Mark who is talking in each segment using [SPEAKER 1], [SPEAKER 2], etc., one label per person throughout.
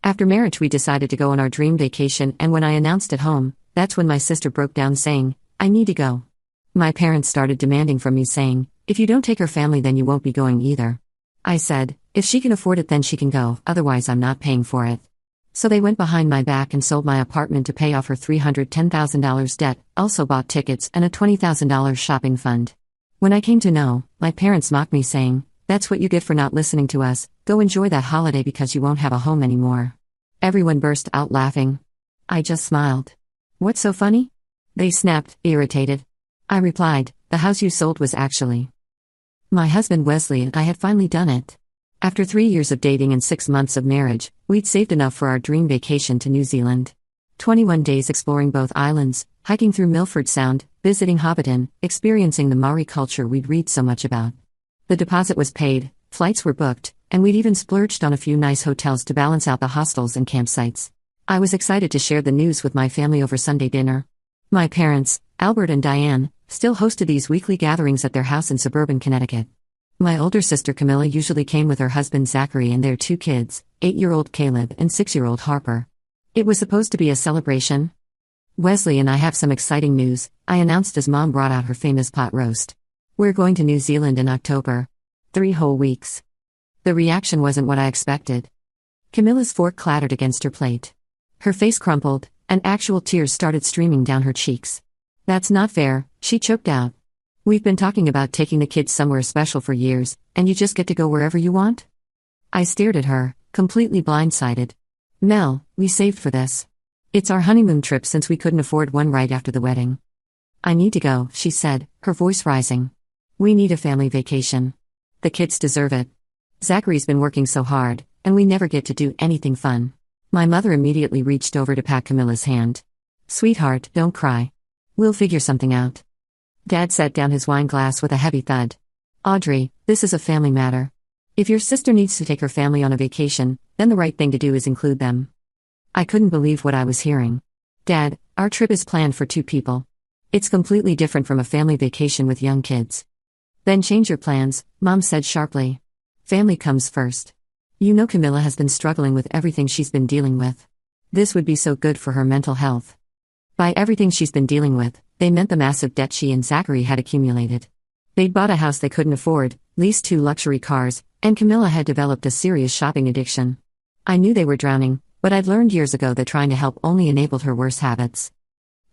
[SPEAKER 1] After marriage, we decided to go on our dream vacation, and when I announced at home, that's when my sister broke down saying, "I need to go." My parents started demanding from me, saying, "If you don't take her family, then you won't be going either." I said, "If she can afford it, then she can go, otherwise I'm not paying for it." So they went behind my back and sold my apartment to pay off her $310,000 debt, also bought tickets and a $20,000 shopping fund. When I came to know, my parents mocked me, saying, "That's what you get for not listening to us, go enjoy that holiday because you won't have a home anymore." Everyone burst out laughing. I just smiled. "What's so funny?" They snapped, irritated. I replied, "The house you sold was actually my husband Wesley, and I had finally done it." After 3 years of dating and 6 months of marriage, we'd saved enough for our dream vacation to New Zealand. 21 days exploring both islands, hiking through Milford Sound, visiting Hobbiton, experiencing the Maori culture we'd read so much about. The deposit was paid, flights were booked, and we'd even splurged on a few nice hotels to balance out the hostels and campsites. I was excited to share the news with my family over Sunday dinner. My parents, Albert and Diane, still hosted these weekly gatherings at their house in suburban Connecticut. My older sister Camilla usually came with her husband Zachary and their 2 kids, 8-year-old Caleb and 6-year-old Harper. It was supposed to be a celebration. "Wesley and I have some exciting news," I announced as Mom brought out her famous pot roast. "We're going to New Zealand in October. 3 whole weeks." The reaction wasn't what I expected. Camilla's fork clattered against her plate. Her face crumpled, and actual tears started streaming down her cheeks. "That's not fair," she choked out. "We've been talking about taking the kids somewhere special for years, and you just get to go wherever you want?" I stared at her, completely blindsided. "Mel, we saved for this. It's our honeymoon trip since we couldn't afford one right after the wedding." "I need to go," she said, her voice rising. "We need a family vacation. The kids deserve it. Zachary's been working so hard, and we never get to do anything fun." My mother immediately reached over to pat Camilla's hand. "Sweetheart, don't cry. We'll figure something out." Dad set down his wine glass with a heavy thud. "Audrey, this is a family matter. If your sister needs to take her family on a vacation, then the right thing to do is include them." I couldn't believe what I was hearing. "Dad, our trip is planned for 2 people. It's completely different from a family vacation with young kids." "Then change your plans," Mom said sharply. "Family comes first. You know Camilla has been struggling with everything she's been dealing with. This would be so good for her mental health." By everything she's been dealing with, they meant the massive debt she and Zachary had accumulated. They'd bought a house they couldn't afford, leased 2 luxury cars, and Camilla had developed a serious shopping addiction. I knew they were drowning, but I'd learned years ago that trying to help only enabled her worse habits.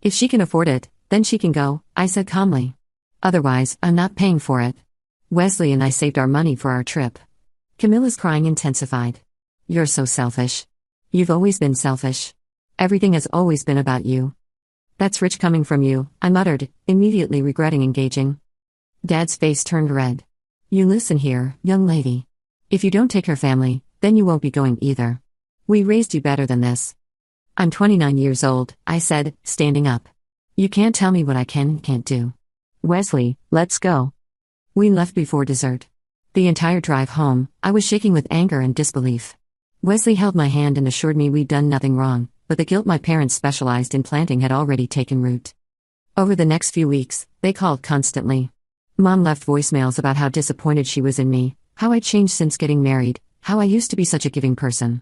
[SPEAKER 1] "If she can afford it, then she can go," I said calmly. "Otherwise, I'm not paying for it. Wesley and I saved our money for our trip." Camilla's crying intensified. "You're so selfish. You've always been selfish. Everything has always been about you." "That's rich coming from you," I muttered, immediately regretting engaging. Dad's face turned red. "You listen here, young lady. If you don't take her family, then you won't be going either. We raised you better than this." "I'm 29 years old," I said, standing up. "You can't tell me what I can and can't do. Wesley, let's go." We left before dessert. The entire drive home, I was shaking with anger and disbelief. Wesley held my hand and assured me we'd done nothing wrong, but the guilt my parents specialized in planting had already taken root. Over the next few weeks, they called constantly. Mom left voicemails about how disappointed she was in me, how I'd changed since getting married, how I used to be such a giving person.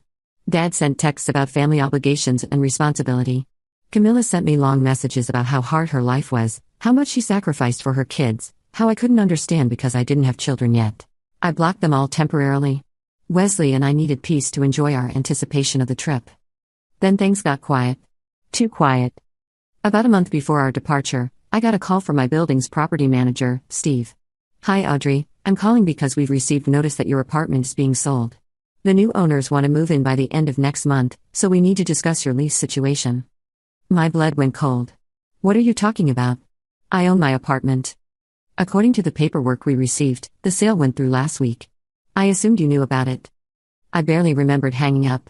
[SPEAKER 1] Dad sent texts about family obligations and responsibility. Camilla sent me long messages about how hard her life was, how much she sacrificed for her kids, how I couldn't understand because I didn't have children yet. I blocked them all temporarily. Wesley and I needed peace to enjoy our anticipation of the trip. Then things got quiet. Too quiet. About a month before our departure, I got a call from my building's property manager, Steve. "Hi Audrey, I'm calling because we've received notice that your apartment is being sold. The new owners want to move in by the end of next month, so we need to discuss your lease situation." My blood went cold. "What are you talking about? I own my apartment." "According to the paperwork we received, the sale went through last week. I assumed you knew about it." I barely remembered hanging up.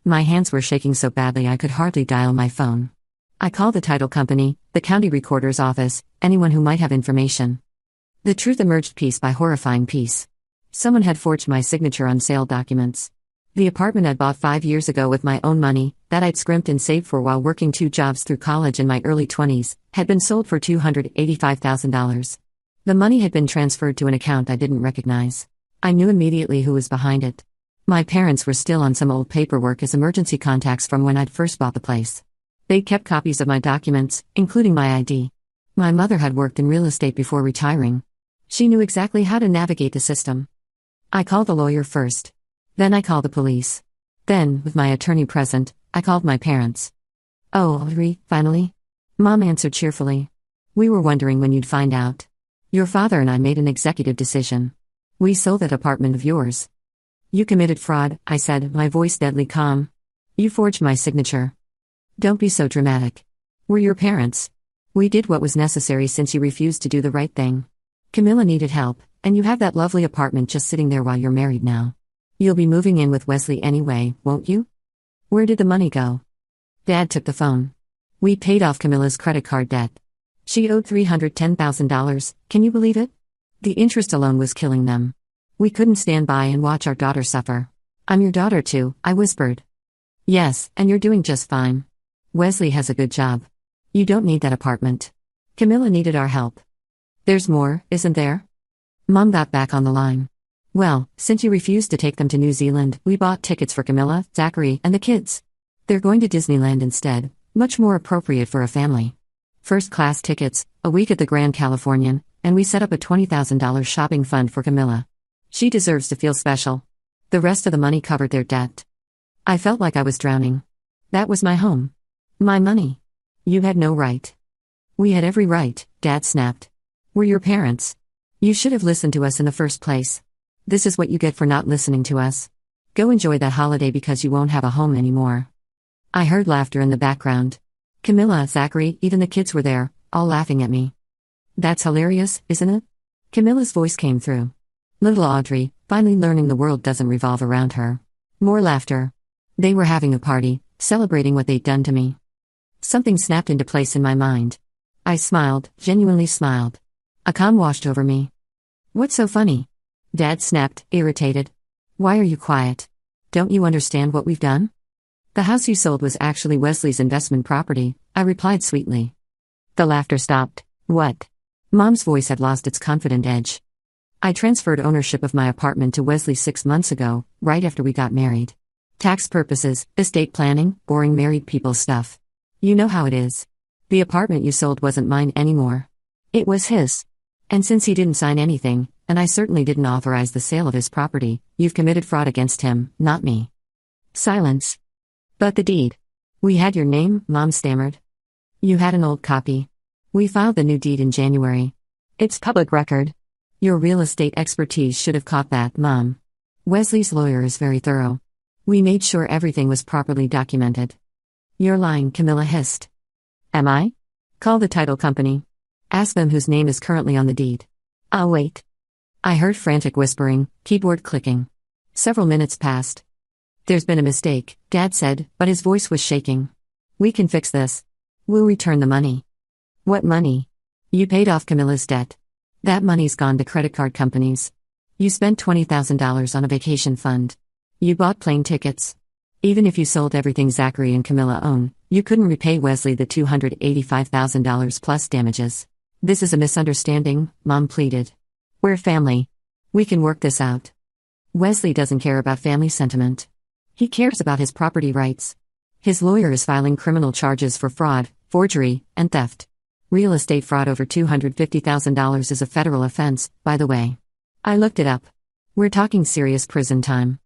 [SPEAKER 1] My hands were shaking so badly I could hardly dial my phone. I called the title company, the county recorder's office, anyone who might have information. The truth emerged piece by horrifying piece. Someone had forged my signature on sale documents. The apartment I'd bought 5 years ago with my own money, that I'd scrimped and saved for while working 2 jobs through college in my early 20s, had been sold for $285,000. The money had been transferred to an account I didn't recognize. I knew immediately who was behind it. My parents were still on some old paperwork as emergency contacts from when I'd first bought the place. They kept copies of my documents, including my ID. My mother had worked in real estate before retiring. She knew exactly how to navigate the system. I called the lawyer first. Then I called the police. Then, with my attorney present, I called my parents. "Oh, Audrey, finally?" Mom answered cheerfully. "We were wondering when you'd find out. Your father and I made an executive decision. We sold that apartment of yours." "You committed fraud," I said, my voice deadly calm. "You forged my signature." "Don't be so dramatic. We're your parents. We did what was necessary since you refused to do the right thing. Camilla needed help, and you have that lovely apartment just sitting there while you're married now. You'll be moving in with Wesley anyway, won't you?" "Where did the money go?" Dad took the phone. "We paid off Camilla's credit card debt. She owed $310,000, can you believe it? The interest alone was killing them. We couldn't stand by and watch our daughter suffer." "I'm your daughter too," I whispered. "Yes, and you're doing just fine. Wesley has a good job. You don't need that apartment. Camilla needed our help." "There's more, isn't there?" Mom got back on the line. "Well, since you refused to take them to New Zealand, we bought tickets for Camilla, Zachary, and the kids. They're going to Disneyland instead, much more appropriate for a family. First-class tickets, a week at the Grand Californian, and we set up a $20,000 shopping fund for Camilla. She deserves to feel special. The rest of the money covered their debt." I felt like I was drowning. That was my home. My money. "You had no right." "We had every right," Dad snapped. "We're your parents. You should have listened to us in the first place. This is what you get for not listening to us. Go enjoy that holiday because you won't have a home anymore." I heard laughter in the background. Camilla, Zachary, even the kids were there, all laughing at me. "That's hilarious, isn't it?" Camilla's voice came through. Little Audrey, finally learning the world doesn't revolve around her. More laughter. They were having a party, celebrating what they'd done to me. Something snapped into place in my mind. I smiled, genuinely smiled. A calm washed over me. "What's so funny?" Dad snapped, irritated. "Why are you quiet? Don't you understand what we've done?" "The house you sold was actually Wesley's investment property," I replied sweetly. The laughter stopped. "What?" Mom's voice had lost its confident edge. "I transferred ownership of my apartment to Wesley 6 months ago, right after we got married. Tax purposes, estate planning, boring married people stuff. You know how it is. The apartment you sold wasn't mine anymore. It was his. And since he didn't sign anything, and I certainly didn't authorize the sale of his property, you've committed fraud against him, not me." Silence. "But the deed. We had your name," Mom stammered. "You had an old copy. We filed the new deed in January. It's public record. Your real estate expertise should have caught that, Mom. Wesley's lawyer is very thorough. We made sure everything was properly documented." "You're lying," Camilla hissed. "Am I? Call the title company. Ask them whose name is currently on the deed." "I'll wait." I heard frantic whispering, keyboard clicking. Several minutes passed. "There's been a mistake," Dad said, but his voice was shaking. "We can fix this. We'll return the money." "What money?" "You paid off Camilla's debt. That money's gone to credit card companies. You spent $20,000 on a vacation fund. You bought plane tickets. Even if you sold everything Zachary and Camilla own, you couldn't repay Wesley the $285,000 plus damages. This is a misunderstanding," Mom pleaded. "We're family. We can work this out." Wesley doesn't care about family sentiment. He cares about his property rights. His lawyer is filing criminal charges for fraud, forgery, and theft. Real estate fraud over $250,000 is a federal offense, by the way. I looked it up. We're talking serious prison time.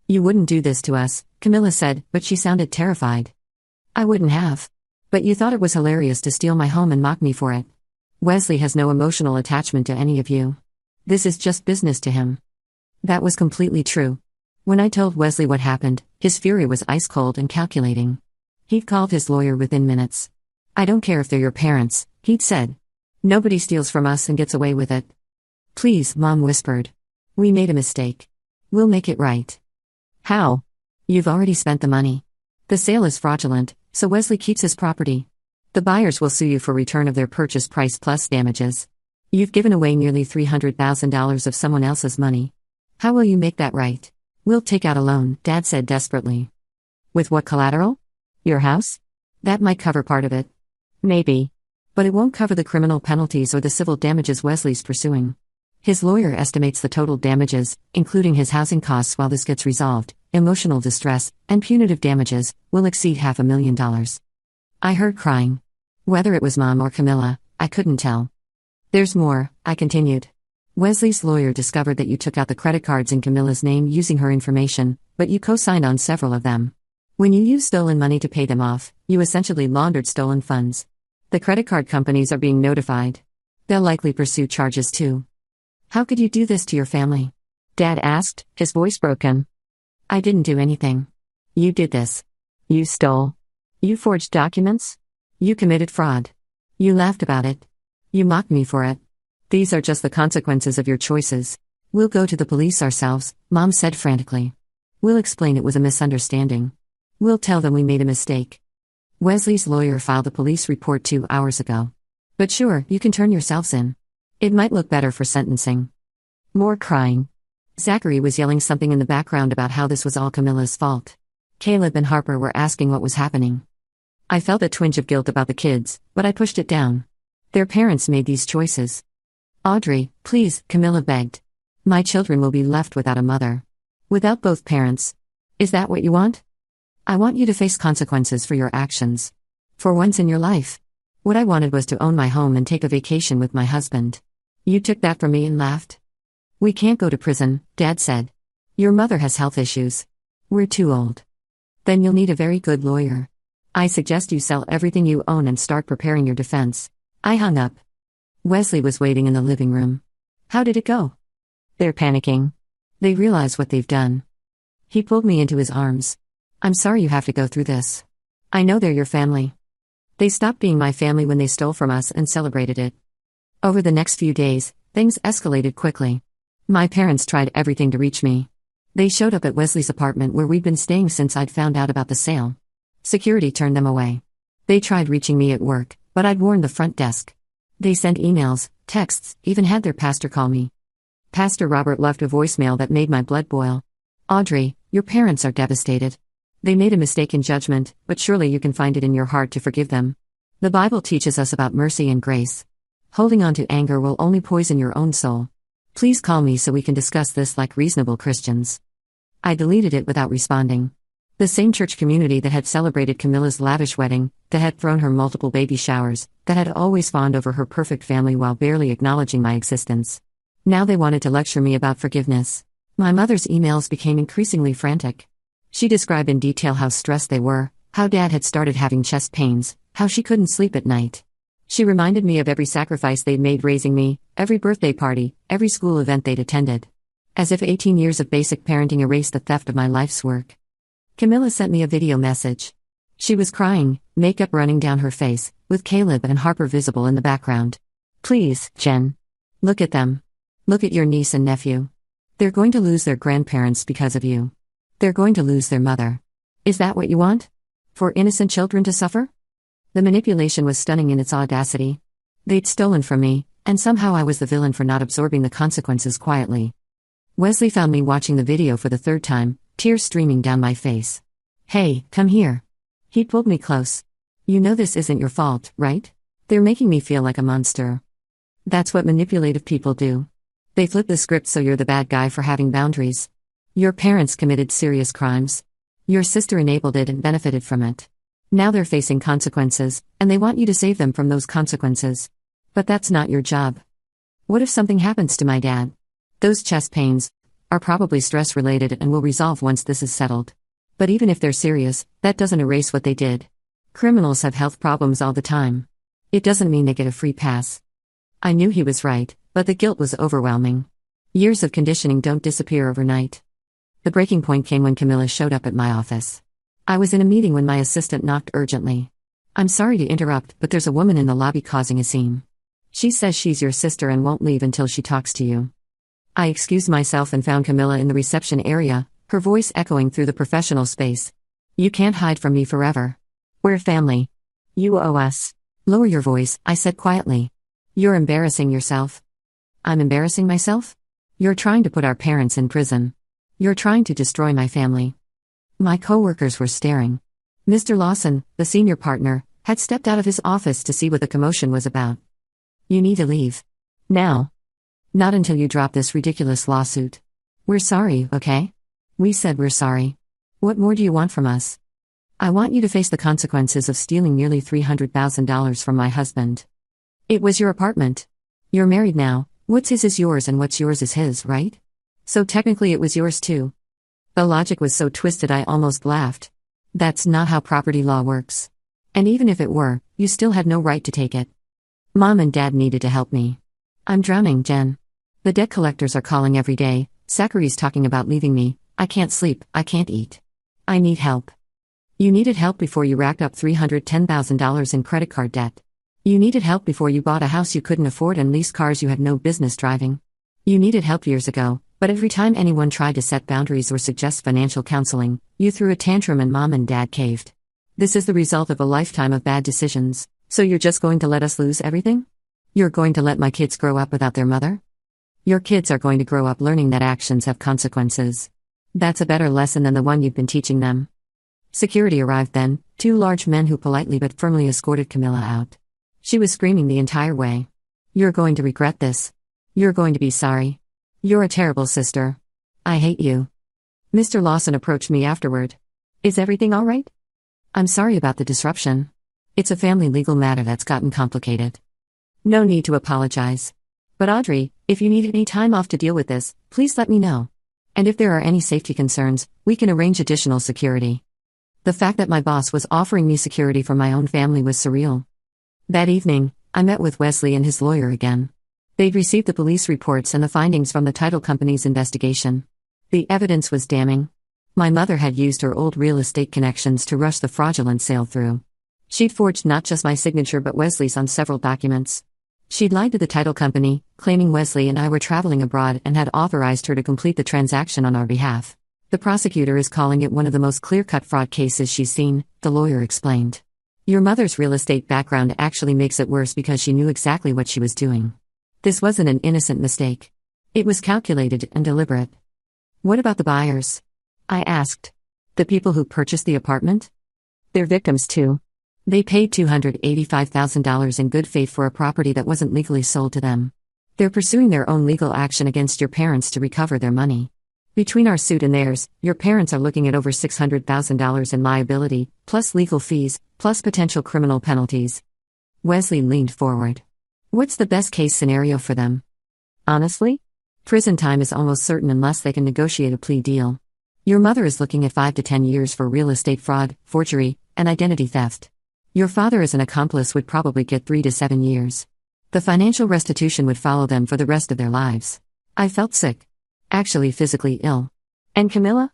[SPEAKER 1] "You wouldn't do this to us," Camilla said, but she sounded terrified. "I wouldn't have. But you thought it was hilarious to steal my home and mock me for it. Wesley has no emotional attachment to any of you. This is just business to him." That was completely true. When I told Wesley what happened, his fury was ice cold and calculating. He'd called his lawyer within minutes. "I don't care if they're your parents," he'd said. "Nobody steals from us and gets away with it." "Please," Mom whispered. "We made a mistake. We'll make it right." "How?" "You've already spent the money. The sale is fraudulent, so Wesley keeps his property. The buyers will sue you for return of their purchase price plus damages. You've given away nearly $300,000 of someone else's money. How will you make that right?" "We'll take out a loan," Dad said desperately. "With what collateral? Your house? That might cover part of it." "Maybe. But it won't cover the criminal penalties or the civil damages Wesley's pursuing. His lawyer estimates the total damages, including his housing costs while this gets resolved, emotional distress, and punitive damages, will exceed $500,000. I heard crying. Whether it was Mom or Camilla, I couldn't tell. There's more, I continued. Wesley's lawyer discovered that you took out the credit cards in Camilla's name using her information, but you co-signed on several of them. When you used stolen money to pay them off, you essentially laundered stolen funds. The credit card companies are being notified. They'll likely pursue charges too. How could you do this to your family? Dad asked, his voice broken. I didn't do anything. You did this. You stole. You forged documents. You committed fraud. You laughed about it. You mocked me for it. These are just the consequences of your choices. We'll go to the police ourselves, Mom said frantically. We'll explain it was a misunderstanding. We'll tell them we made a mistake. Wesley's lawyer filed a police report 2 hours ago. But sure, you can turn yourselves in. It might look better for sentencing. More crying. Zachary was yelling something in the background about how this was all Camilla's fault. Caleb and Harper were asking what was happening. I felt a twinge of guilt about the kids, but I pushed it down. Their parents made these choices. Audrey, please, Camilla begged. My children will be left without a mother. Without both parents. Is that what you want? I want you to face consequences for your actions. For once in your life. What I wanted was to own my home and take a vacation with my husband. You took that from me and laughed. We can't go to prison, Dad said. Your mother has health issues. We're too old. Then you'll need a very good lawyer. I suggest you sell everything you own and start preparing your defense. I hung up. Wesley was waiting in the living room. How did it go? They're panicking. They realize what they've done. He pulled me into his arms. I'm sorry you have to go through this. I know they're your family. They stopped being my family when they stole from us and celebrated it. Over the next few days, things escalated quickly. My parents tried everything to reach me. They showed up at Wesley's apartment where we'd been staying since I'd found out about the sale. Security turned them away. They tried reaching me at work, but I'd warned the front desk. They sent emails, texts, even had their pastor call me. Pastor Robert left a voicemail that made my blood boil. Audrey, your parents are devastated. They made a mistake in judgment, but surely you can find it in your heart to forgive them. The Bible teaches us about mercy and grace. Holding on to anger will only poison your own soul. Please call me so we can discuss this like reasonable Christians. I deleted it without responding. The same church community that had celebrated Camilla's lavish wedding, that had thrown her multiple baby showers, that had always fawned over her perfect family while barely acknowledging my existence. Now they wanted to lecture me about forgiveness. My mother's emails became increasingly frantic. She described in detail how stressed they were, how Dad had started having chest pains, how she couldn't sleep at night. She reminded me of every sacrifice they'd made raising me, every birthday party, every school event they'd attended. As if 18 years of basic parenting erased the theft of my life's work. Camilla sent me a video message. She was crying, makeup running down her face, with Caleb and Harper visible in the background. Please, Jen. Look at them. Look at your niece and nephew. They're going to lose their grandparents because of you. They're going to lose their mother. Is that what you want? For innocent children to suffer? The manipulation was stunning in its audacity. They'd stolen from me, and somehow I was the villain for not absorbing the consequences quietly. Wesley found me watching the video for the third time, tears streaming down my face. Hey, come here. He pulled me close. You know this isn't your fault, right? They're making me feel like a monster. That's what manipulative people do. They flip the script so you're the bad guy for having boundaries. Your parents committed serious crimes. Your sister enabled it and benefited from it. Now they're facing consequences, and they want you to save them from those consequences. But that's not your job. What if something happens to my dad? Those chest pains are probably stress-related and will resolve once this is settled. But even if they're serious, that doesn't erase what they did. Criminals have health problems all the time. It doesn't mean they get a free pass. I knew he was right, but the guilt was overwhelming. Years of conditioning don't disappear overnight. The breaking point came when Camilla showed up at my office. I was in a meeting when my assistant knocked urgently. I'm sorry to interrupt, but there's a woman in the lobby causing a scene. She says she's your sister and won't leave until she talks to you. I excused myself and found Camilla in the reception area, her voice echoing through the professional space. You can't hide from me forever. We're family. You owe us. Lower your voice, I said quietly. You're embarrassing yourself. I'm embarrassing myself? You're trying to put our parents in prison. You're trying to destroy my family. My coworkers were staring. Mr. Lawson, the senior partner, had stepped out of his office to see what the commotion was about. You need to leave. Now. Not until you drop this ridiculous lawsuit. We're sorry, okay? We said we're sorry. What more do you want from us? I want you to face the consequences of stealing nearly $300,000 from my husband. It was your apartment. You're married now, what's his is yours and what's yours is his, right? So technically it was yours too. The logic was so twisted I almost laughed. That's not how property law works. And even if it were, you still had no right to take it. Mom and Dad needed to help me. I'm drowning, Jen. The debt collectors are calling every day. Zachary's talking about leaving me. I can't sleep, I can't eat. I need help. You needed help before you racked up $310,000 in credit card debt. You needed help before you bought a house you couldn't afford and leased cars you had no business driving. You needed help years ago, but every time anyone tried to set boundaries or suggest financial counseling, you threw a tantrum and Mom and Dad caved. This is the result of a lifetime of bad decisions, so you're just going to let us lose everything? You're going to let my kids grow up without their mother? Your kids are going to grow up learning that actions have consequences. That's a better lesson than the one you've been teaching them. Security arrived then, two large men who politely but firmly escorted Camilla out. She was screaming the entire way. You're going to regret this. You're going to be sorry. You're a terrible sister. I hate you. Mr. Lawson approached me afterward. Is everything all right? I'm sorry about the disruption. It's a family legal matter that's gotten complicated. No need to apologize. But Audrey, if you need any time off to deal with this, please let me know. And if there are any safety concerns, we can arrange additional security. The fact that my boss was offering me security for my own family was surreal. That evening, I met with Wesley and his lawyer again. They'd received the police reports and the findings from the title company's investigation. The evidence was damning. My mother had used her old real estate connections to rush the fraudulent sale through. She'd forged not just my signature but Wesley's on several documents. She'd lied to the title company, claiming Wesley and I were traveling abroad and had authorized her to complete the transaction on our behalf. The prosecutor is calling it one of the most clear-cut fraud cases she's seen, the lawyer explained. Your mother's real estate background actually makes it worse because she knew exactly what she was doing. This wasn't an innocent mistake. It was calculated and deliberate. What about the buyers? I asked. The people who purchased the apartment? They're victims too. They paid $285,000 in good faith for a property that wasn't legally sold to them. They're pursuing their own legal action against your parents to recover their money. Between our suit and theirs, your parents are looking at over $600,000 in liability, plus legal fees, plus potential criminal penalties. Wesley leaned forward. What's the best case scenario for them? Honestly? Prison time is almost certain unless they can negotiate a plea deal. Your mother is looking at 5 to 10 years for real estate fraud, forgery, and identity theft. Your father as an accomplice would probably get 3 to 7 years. The financial restitution would follow them for the rest of their lives. I felt sick. Actually physically ill. And Camilla?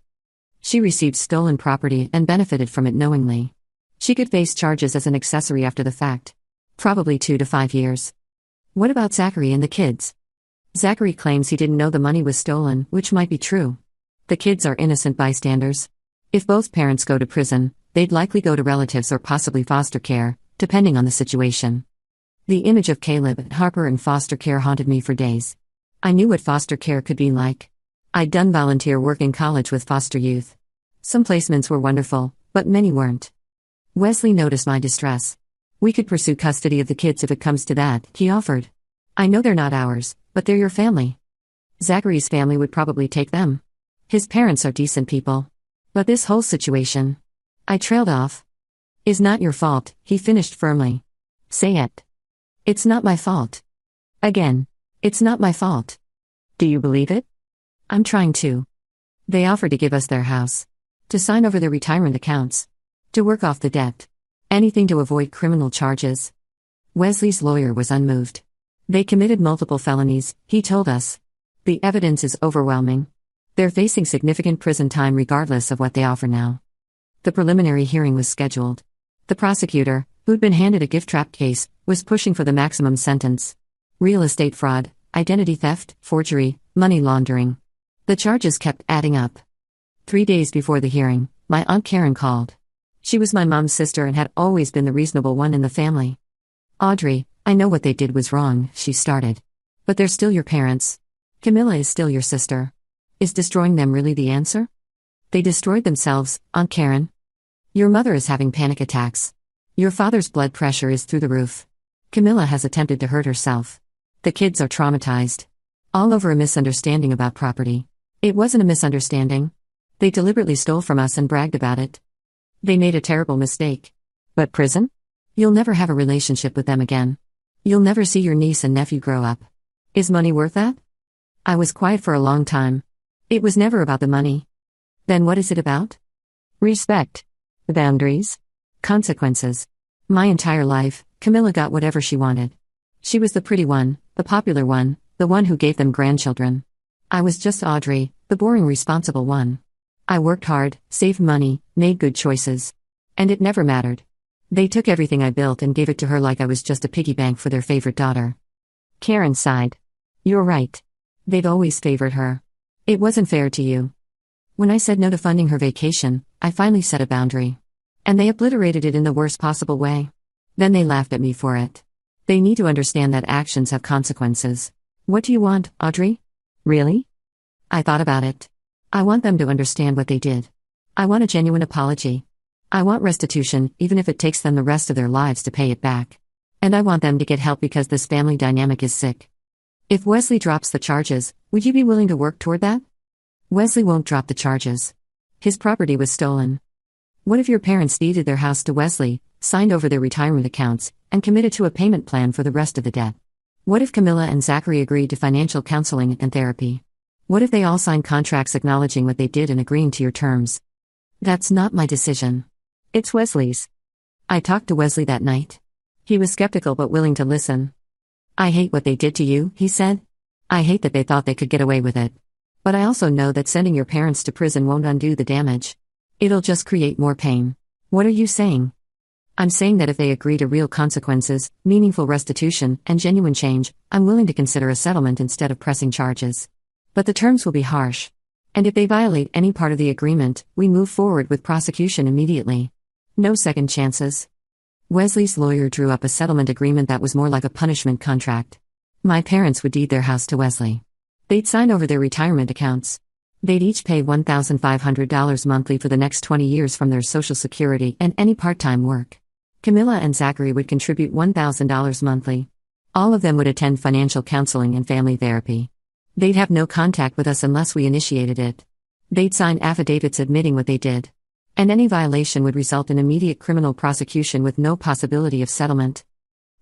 [SPEAKER 1] She received stolen property and benefited from it knowingly. She could face charges as an accessory after the fact. Probably 2 to 5 years. What about Zachary and the kids? Zachary claims he didn't know the money was stolen, which might be true. The kids are innocent bystanders. If both parents go to prison, they'd likely go to relatives or possibly foster care, depending on the situation. The image of Caleb and Harper in foster care haunted me for days. I knew what foster care could be like. I'd done volunteer work in college with foster youth. Some placements were wonderful, but many weren't. Wesley noticed my distress. We could pursue custody of the kids if it comes to that, he offered. I know they're not ours, but they're your family. Zachary's family would probably take them. His parents are decent people. But this whole situation... I trailed off. Is not your fault, he finished firmly. Say it. It's not my fault. Again. It's not my fault. Do you believe it? I'm trying to. They offered to give us their house. To sign over their retirement accounts. To work off the debt. Anything to avoid criminal charges. Wesley's lawyer was unmoved. They committed multiple felonies, he told us. The evidence is overwhelming. They're facing significant prison time regardless of what they offer now. The preliminary hearing was scheduled. The prosecutor, who'd been handed a gift-trap case, was pushing for the maximum sentence. Real estate fraud, identity theft, forgery, money laundering. The charges kept adding up. 3 days before the hearing, my Aunt Karen called. She was my mom's sister and had always been the reasonable one in the family. Audrey, I know what they did was wrong, she started. But they're still your parents. Camilla is still your sister. Is destroying them really the answer? They destroyed themselves, Aunt Karen. Your mother is having panic attacks. Your father's blood pressure is through the roof. Camilla has attempted to hurt herself. The kids are traumatized. All over a misunderstanding about property. It wasn't a misunderstanding. They deliberately stole from us and bragged about it. They made a terrible mistake. But prison? You'll never have a relationship with them again. You'll never see your niece and nephew grow up. Is money worth that? I was quiet for a long time. It was never about the money. Then what is it about? Respect. Boundaries. Consequences. My entire life, Camilla got whatever she wanted. She was the pretty one, the popular one, the one who gave them grandchildren. I was just Audrey, the boring responsible one. I worked hard, saved money, made good choices. And it never mattered. They took everything I built and gave it to her like I was just a piggy bank for their favorite daughter. Karen sighed. You're right. They've always favored her. It wasn't fair to you. When I said no to funding her vacation, I finally set a boundary. And they obliterated it in the worst possible way. Then they laughed at me for it. They need to understand that actions have consequences. What do you want, Audrey? Really? I thought about it. I want them to understand what they did. I want a genuine apology. I want restitution, even if it takes them the rest of their lives to pay it back. And I want them to get help because this family dynamic is sick. If Wesley drops the charges, would you be willing to work toward that? Wesley won't drop the charges. His property was stolen. What if your parents deeded their house to Wesley, signed over their retirement accounts, and committed to a payment plan for the rest of the debt? What if Camilla and Zachary agreed to financial counseling and therapy? What if they all signed contracts acknowledging what they did and agreeing to your terms? That's not my decision. It's Wesley's. I talked to Wesley that night. He was skeptical but willing to listen. I hate what they did to you, he said. I hate that they thought they could get away with it. But I also know that sending your parents to prison won't undo the damage. It'll just create more pain. What are you saying? I'm saying that if they agree to real consequences, meaningful restitution, and genuine change, I'm willing to consider a settlement instead of pressing charges. But the terms will be harsh. And if they violate any part of the agreement, we move forward with prosecution immediately. No second chances. Wesley's lawyer drew up a settlement agreement that was more like a punishment contract. My parents would deed their house to Wesley. They'd sign over their retirement accounts. They'd each pay $1,500 monthly for the next 20 years from their Social Security and any part-time work. Camilla and Zachary would contribute $1,000 monthly. All of them would attend financial counseling and family therapy. They'd have no contact with us unless we initiated it. They'd sign affidavits admitting what they did. And any violation would result in immediate criminal prosecution with no possibility of settlement.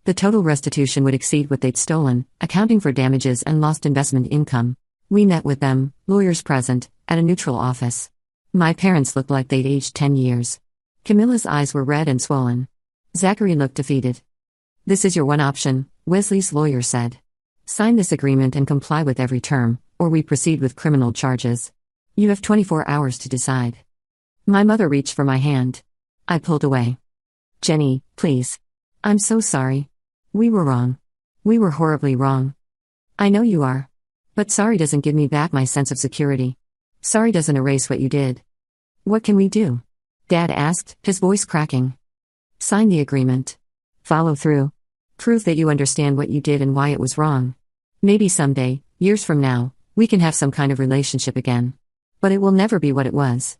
[SPEAKER 1] The total restitution would exceed what they'd stolen, accounting for damages and lost investment income. We met with them, lawyers present, at a neutral office. My parents looked like they'd aged 10 years. Camilla's eyes were red and swollen. Zachary looked defeated. This is your one option, Wesley's lawyer said. Sign this agreement and comply with every term, or we proceed with criminal charges. You have 24 hours to decide. My mother reached for my hand. I pulled away. Jenny, please. I'm so sorry. We were wrong. We were horribly wrong. I know you are. But sorry doesn't give me back my sense of security. Sorry doesn't erase what you did. What can we do? Dad asked, his voice cracking. Sign the agreement. Follow through. Prove that you understand what you did and why it was wrong. Maybe someday, years from now, we can have some kind of relationship again. But it will never be what it was.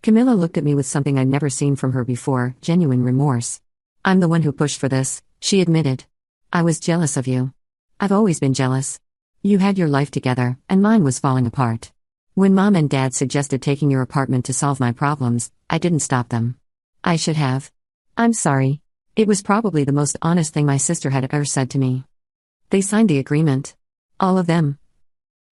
[SPEAKER 1] Camilla looked at me with something I'd never seen from her before, genuine remorse. I'm the one who pushed for this, she admitted. I was jealous of you. I've always been jealous. You had your life together, and mine was falling apart. When Mom and Dad suggested taking your apartment to solve my problems, I didn't stop them. I should have. I'm sorry. It was probably the most honest thing my sister had ever said to me. They signed the agreement. All of them.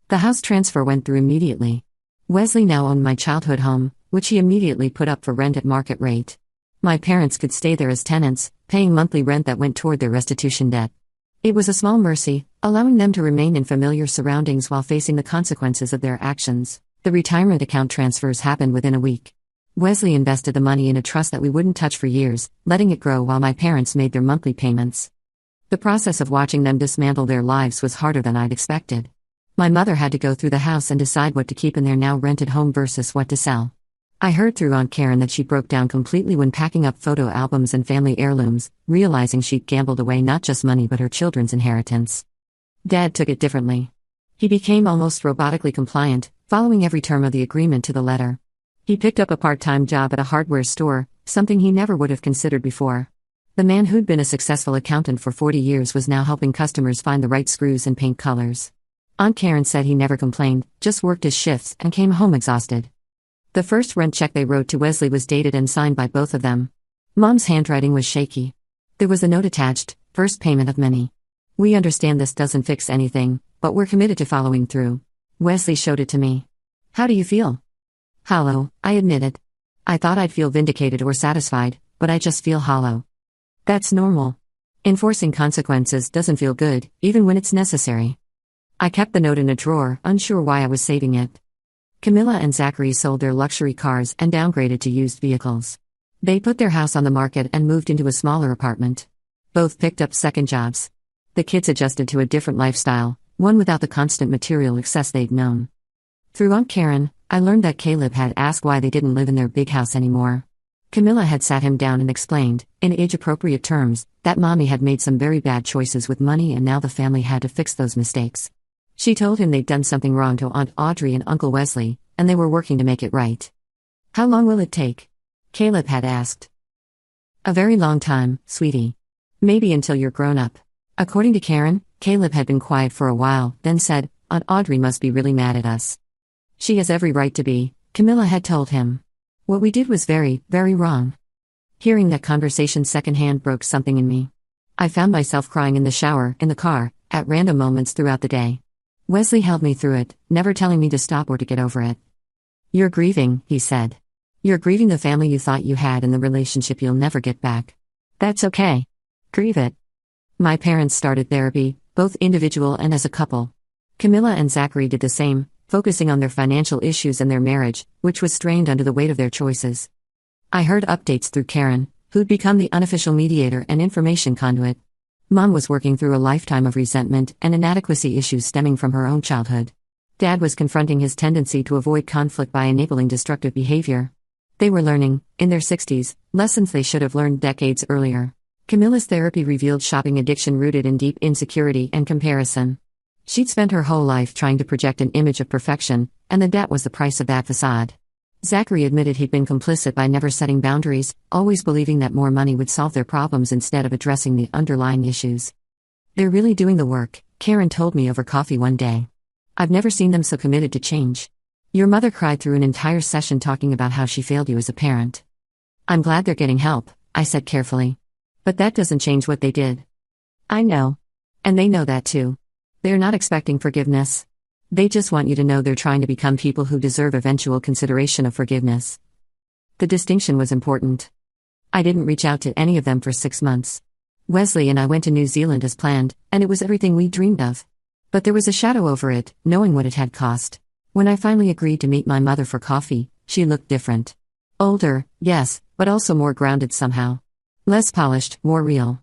[SPEAKER 1] The house transfer went through immediately. Wesley now owned my childhood home, which he immediately put up for rent at market rate. My parents could stay there as tenants, paying monthly rent that went toward their restitution debt. It was a small mercy, allowing them to remain in familiar surroundings while facing the consequences of their actions. The retirement account transfers happened within a week. Wesley invested the money in a trust that we wouldn't touch for years, letting it grow while my parents made their monthly payments. The process of watching them dismantle their lives was harder than I'd expected. My mother had to go through the house and decide what to keep in their now rented home versus what to sell. I heard through Aunt Karen that she broke down completely when packing up photo albums and family heirlooms, realizing she'd gambled away not just money but her children's inheritance. Dad took it differently. He became almost robotically compliant, following every term of the agreement to the letter. He picked up a part-time job at a hardware store, something he never would have considered before. The man who'd been a successful accountant for 40 years was now helping customers find the right screws and paint colors. Aunt Karen said he never complained, just worked his shifts and came home exhausted. The first rent check they wrote to Wesley was dated and signed by both of them. Mom's handwriting was shaky. There was a note attached, first payment of many. We understand this doesn't fix anything, but we're committed to following through. Wesley showed it to me. How do you feel? Hollow, I admitted. I thought I'd feel vindicated or satisfied, but I just feel hollow. That's normal. Enforcing consequences doesn't feel good, even when it's necessary. I kept the note in a drawer, unsure why I was saving it. Camilla and Zachary sold their luxury cars and downgraded to used vehicles. They put their house on the market and moved into a smaller apartment. Both picked up second jobs. The kids adjusted to a different lifestyle, one without the constant material excess they'd known. Through Aunt Karen, I learned that Caleb had asked why they didn't live in their big house anymore. Camilla had sat him down and explained, in age-appropriate terms, that Mommy had made some very bad choices with money and now the family had to fix those mistakes. She told him they'd done something wrong to Aunt Audrey and Uncle Wesley, and they were working to make it right. How long will it take? Caleb had asked. A very long time, sweetie. Maybe until you're grown up. According to Karen, Caleb had been quiet for a while, then said, Aunt Audrey must be really mad at us. She has every right to be, Camilla had told him. What we did was very, very wrong. Hearing that conversation secondhand broke something in me. I found myself crying in the shower, in the car, at random moments throughout the day. Wesley held me through it, never telling me to stop or to get over it. You're grieving, he said. You're grieving the family you thought you had and the relationship you'll never get back. That's okay. Grieve it. My parents started therapy, both individual and as a couple. Camilla and Zachary did the same, focusing on their financial issues and their marriage, which was strained under the weight of their choices. I heard updates through Karen, who'd become the unofficial mediator and information conduit. Mom was working through a lifetime of resentment and inadequacy issues stemming from her own childhood. Dad was confronting his tendency to avoid conflict by enabling destructive behavior. They were learning, in their 60s, lessons they should have learned decades earlier. Camilla's therapy revealed shopping addiction rooted in deep insecurity and comparison. She'd spent her whole life trying to project an image of perfection, and the debt was the price of that facade. Zachary admitted he'd been complicit by never setting boundaries, always believing that more money would solve their problems instead of addressing the underlying issues. They're really doing the work, Karen told me over coffee one day. I've never seen them so committed to change. Your mother cried through an entire session talking about how she failed you as a parent. I'm glad they're getting help, I said carefully. But that doesn't change what they did. I know. And they know that too. They're not expecting forgiveness. They just want you to know they're trying to become people who deserve eventual consideration of forgiveness. The distinction was important. I didn't reach out to any of them for 6 months. Wesley and I went to New Zealand as planned, and it was everything we dreamed of. But there was a shadow over it, knowing what it had cost. When I finally agreed to meet my mother for coffee, she looked different. Older, yes, but also more grounded somehow. Less polished, more real.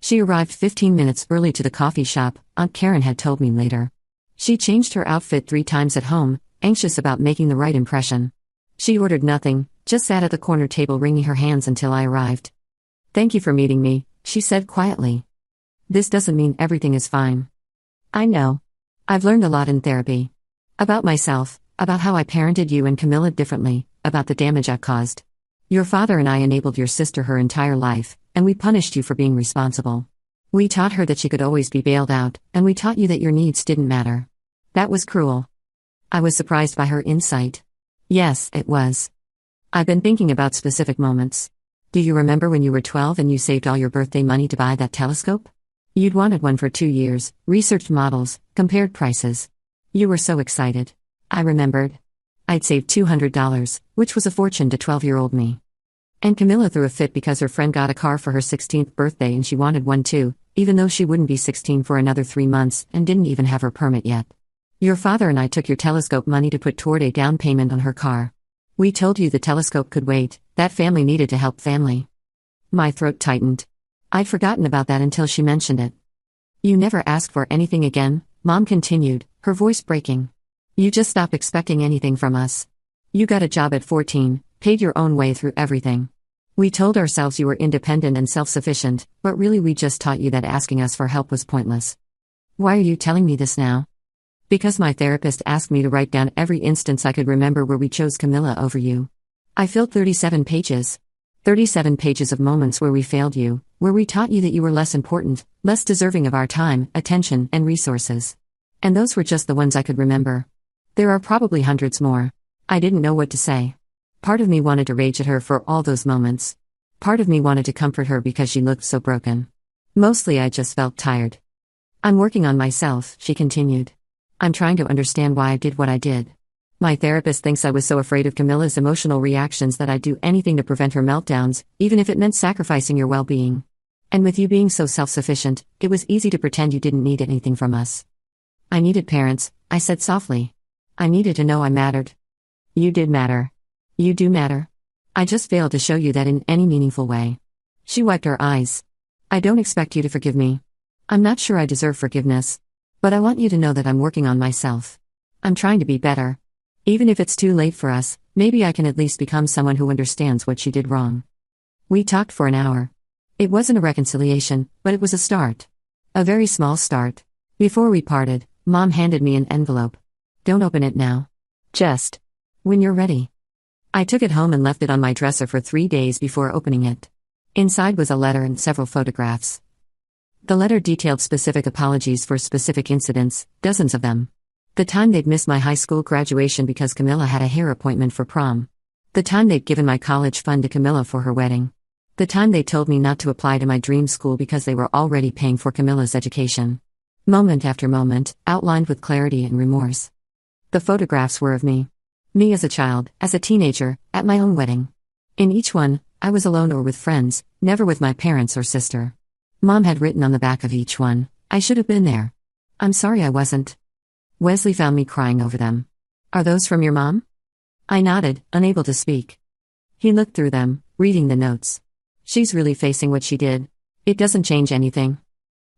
[SPEAKER 1] She arrived 15 minutes early to the coffee shop, Aunt Karen had told me later. She changed her outfit 3 times at home, anxious about making the right impression. She ordered nothing, just sat at the corner table wringing her hands until I arrived. Thank you for meeting me, she said quietly. This doesn't mean everything is fine. I know. I've learned a lot in therapy. About myself, about how I parented you and Camilla differently, about the damage I've caused. Your father and I enabled your sister her entire life, and we punished you for being responsible. We taught her that she could always be bailed out, and we taught you that your needs didn't matter. That was cruel. I was surprised by her insight. Yes, it was. I've been thinking about specific moments. Do you remember when you were 12 and you saved all your birthday money to buy that telescope? You'd wanted one for 2 years, researched models, compared prices. You were so excited. I remembered. I'd saved $200, which was a fortune to 12-year-old me. And Camilla threw a fit because her friend got a car for her 16th birthday and she wanted one too, even though she wouldn't be 16 for another 3 months and didn't even have her permit yet. Your father and I took your telescope money to put toward a down payment on her car. We told you the telescope could wait, that family needed to help family. My throat tightened. I'd forgotten about that until she mentioned it. You never asked for anything again, Mom continued, her voice breaking. You just stopped expecting anything from us. You got a job at 14, paid your own way through everything. We told ourselves you were independent and self-sufficient, but really we just taught you that asking us for help was pointless. Why are you telling me this now? Because my therapist asked me to write down every instance I could remember where we chose Camilla over you. I filled 37 pages. 37 pages of moments where we failed you, where we taught you that you were less important, less deserving of our time, attention, and resources. And those were just the ones I could remember. There are probably hundreds more. I didn't know what to say. Part of me wanted to rage at her for all those moments. Part of me wanted to comfort her because she looked so broken. Mostly I just felt tired. I'm working on myself, she continued. I'm trying to understand why I did what I did. My therapist thinks I was so afraid of Camilla's emotional reactions that I'd do anything to prevent her meltdowns, even if it meant sacrificing your well-being. And with you being so self-sufficient, it was easy to pretend you didn't need anything from us. I needed parents, I said softly. I needed to know I mattered. You did matter. You do matter. I just failed to show you that in any meaningful way. She wiped her eyes. I don't expect you to forgive me. I'm not sure I deserve forgiveness. But I want you to know that I'm working on myself. I'm trying to be better. Even if it's too late for us, maybe I can at least become someone who understands what she did wrong. We talked for an hour. It wasn't a reconciliation, but it was a start. A very small start. Before we parted, Mom handed me an envelope. Don't open it now. Just when you're ready. I took it home and left it on my dresser for 3 days before opening it. Inside was a letter and several photographs. The letter detailed specific apologies for specific incidents, dozens of them. The time they'd missed my high school graduation because Camilla had a hair appointment for prom. The time they'd given my college fund to Camilla for her wedding. The time they told me not to apply to my dream school because they were already paying for Camilla's education. Moment after moment, outlined with clarity and remorse. The photographs were of me. Me as a child, as a teenager, at my own wedding. In each one, I was alone or with friends, never with my parents or sister. Mom had written on the back of each one, I should have been there. I'm sorry I wasn't. Wesley found me crying over them. Are those from your mom? I nodded, unable to speak. He looked through them, reading the notes. She's really facing what she did. It doesn't change anything.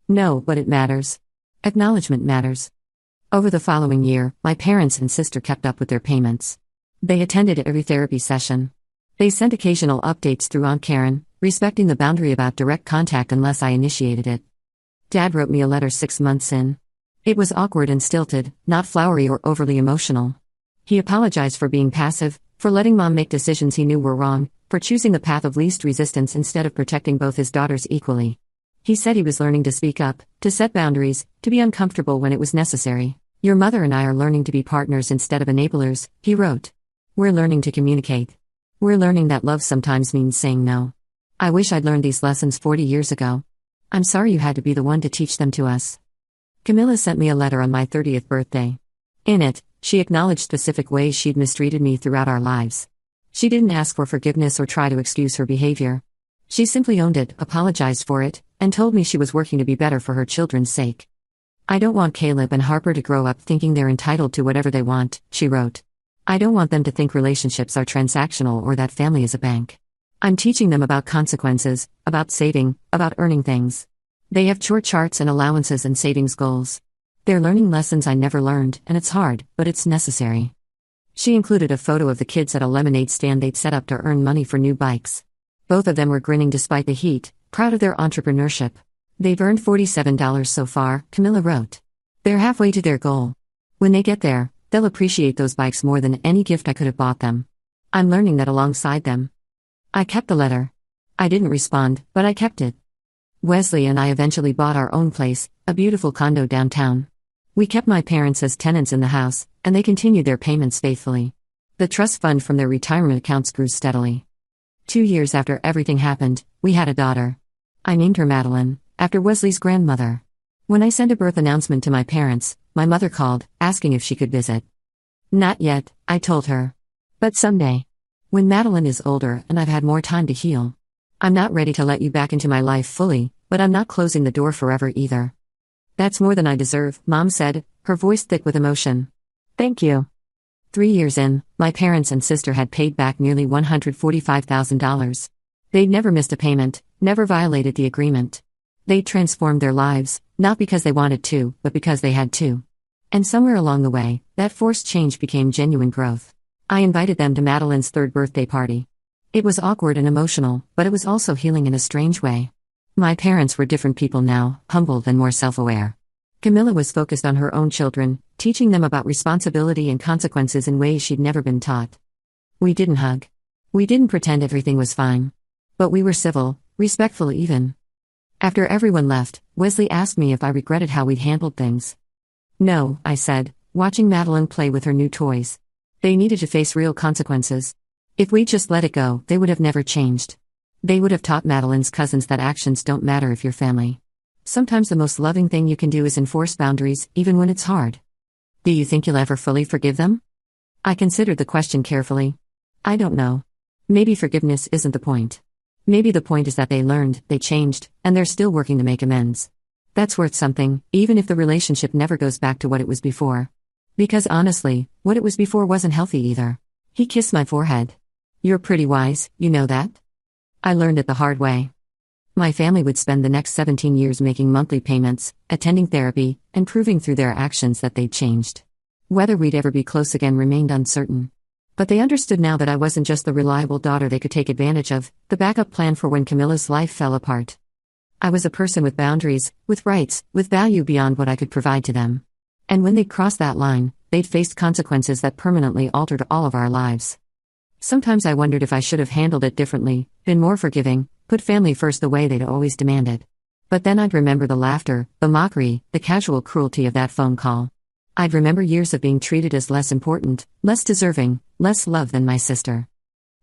[SPEAKER 1] No, but it matters. Acknowledgement matters. Over the following year, my parents and sister kept up with their payments. They attended every therapy session. They sent occasional updates through Aunt Karen, respecting the boundary about direct contact unless I initiated it. Dad wrote me a letter 6 months in. It was awkward and stilted, not flowery or overly emotional. He apologized for being passive, for letting Mom make decisions he knew were wrong, for choosing the path of least resistance instead of protecting both his daughters equally. He said he was learning to speak up, to set boundaries, to be uncomfortable when it was necessary. Your mother and I are learning to be partners instead of enablers, he wrote. We're learning to communicate. We're learning that love sometimes means saying no. I wish I'd learned these lessons 40 years ago. I'm sorry you had to be the one to teach them to us. Camilla sent me a letter on my 30th birthday. In it, she acknowledged specific ways she'd mistreated me throughout our lives. She didn't ask for forgiveness or try to excuse her behavior. She simply owned it, apologized for it, and told me she was working to be better for her children's sake. I don't want Caleb and Harper to grow up thinking they're entitled to whatever they want, she wrote. I don't want them to think relationships are transactional or that family is a bank. I'm teaching them about consequences, about saving, about earning things. They have chore charts and allowances and savings goals. They're learning lessons I never learned, and it's hard, but it's necessary. She included a photo of the kids at a lemonade stand they'd set up to earn money for new bikes. Both of them were grinning despite the heat, proud of their entrepreneurship. They've earned $47 so far, Camilla wrote. They're halfway to their goal. When they get there, they'll appreciate those bikes more than any gift I could have bought them. I'm learning that alongside them. I kept the letter. I didn't respond, but I kept it. Wesley and I eventually bought our own place, a beautiful condo downtown. We kept my parents as tenants in the house, and they continued their payments faithfully. The trust fund from their retirement accounts grew steadily. 2 years after everything happened, we had a daughter. I named her Madeline, after Wesley's grandmother. When I sent a birth announcement to my parents, my mother called, asking if she could visit. Not yet, I told her. But someday. When Madeline is older and I've had more time to heal. I'm not ready to let you back into my life fully, but I'm not closing the door forever either. That's more than I deserve, Mom said, her voice thick with emotion. Thank you. 3 years in, my parents and sister had paid back nearly $145,000. They'd never missed a payment, never violated the agreement. They'd transformed their lives, not because they wanted to, but because they had to. And somewhere along the way, that forced change became genuine growth. I invited them to Madeline's 3rd birthday party. It was awkward and emotional, but it was also healing in a strange way. My parents were different people now, humbled and more self-aware. Camilla was focused on her own children, teaching them about responsibility and consequences in ways she'd never been taught. We didn't hug. We didn't pretend everything was fine. But we were civil, respectful even. After everyone left, Wesley asked me if I regretted how we'd handled things. No, I said, watching Madeline play with her new toys. They needed to face real consequences. If we just let it go, they would have never changed. They would have taught Madeline's cousins that actions don't matter if you're family. Sometimes the most loving thing you can do is enforce boundaries, even when it's hard. Do you think you'll ever fully forgive them? I considered the question carefully. I don't know. Maybe forgiveness isn't the point. Maybe the point is that they learned, they changed, and they're still working to make amends. That's worth something, even if the relationship never goes back to what it was before. Because honestly, what it was before wasn't healthy either. He kissed my forehead. You're pretty wise, you know that? I learned it the hard way. My family would spend the next 17 years making monthly payments, attending therapy, and proving through their actions that they'd changed. Whether we'd ever be close again remained uncertain. But they understood now that I wasn't just the reliable daughter they could take advantage of, the backup plan for when Camilla's life fell apart. I was a person with boundaries, with rights, with value beyond what I could provide to them. And when they'd crossed that line, they'd faced consequences that permanently altered all of our lives. Sometimes I wondered if I should have handled it differently, been more forgiving, put family first the way they'd always demanded. But then I'd remember the laughter, the mockery, the casual cruelty of that phone call. I'd remember years of being treated as less important, less deserving, less loved than my sister.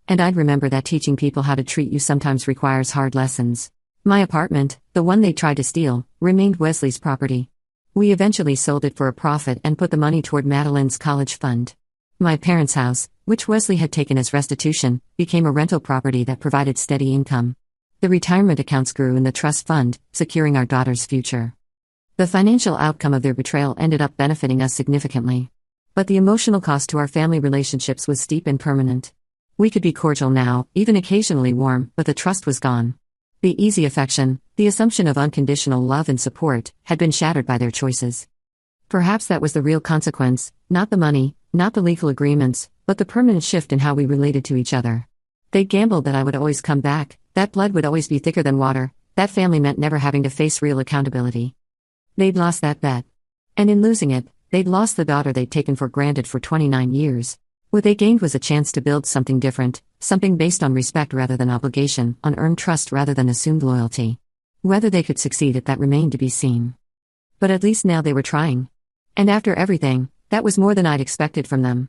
[SPEAKER 1] And I'd remember that teaching people how to treat you sometimes requires hard lessons. My apartment, the one they tried to steal, remained Wesley's property. We eventually sold it for a profit and put the money toward Madeline's college fund. My parents' house, which Wesley had taken as restitution, became a rental property that provided steady income. The retirement accounts grew in the trust fund, securing our daughter's future. The financial outcome of their betrayal ended up benefiting us significantly. But the emotional cost to our family relationships was steep and permanent. We could be cordial now, even occasionally warm, but the trust was gone. The easy affection, the assumption of unconditional love and support, had been shattered by their choices. Perhaps that was the real consequence, not the money, not the legal agreements, but the permanent shift in how we related to each other. They gambled that I would always come back, that blood would always be thicker than water, that family meant never having to face real accountability. They'd lost that bet. And in losing it, they'd lost the daughter they'd taken for granted for 29 years. What they gained was a chance to build something different, something based on respect rather than obligation, on earned trust rather than assumed loyalty. Whether they could succeed at that remained to be seen. But at least now they were trying. And after everything, that was more than I'd expected from them.